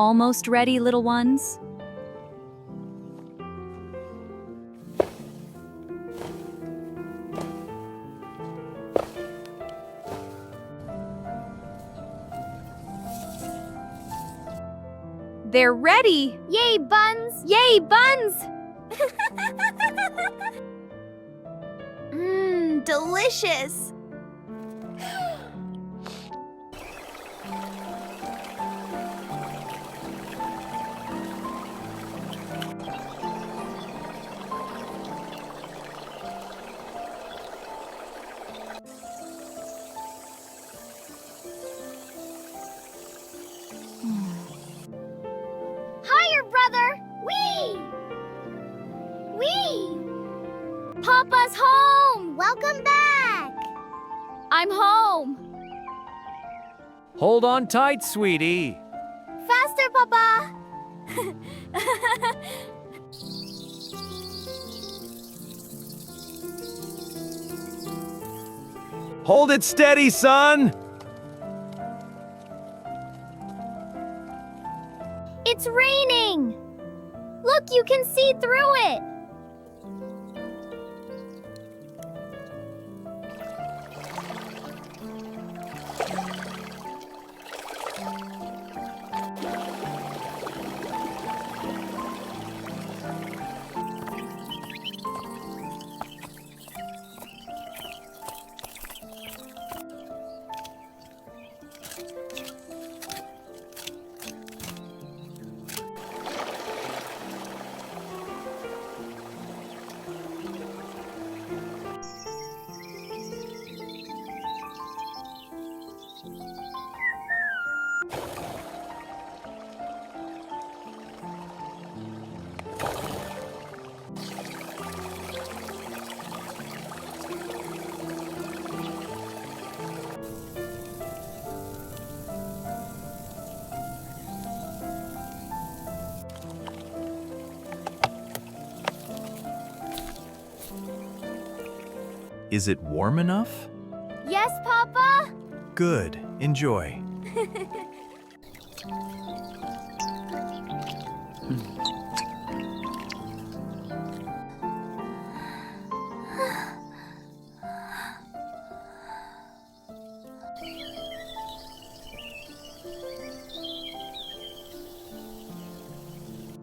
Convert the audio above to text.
almost ready, little ones? They're ready! Yay, buns! Yay, buns! Mmm, delicious! Higher, brother! Whee! Whee! Papa's home! Welcome back! I'm home! Hold on tight, sweetie. Faster, Papa! Hold it steady, son. It's raining! Look, you can see through it! Is it warm enough? Yes, Papa? Good. Enjoy.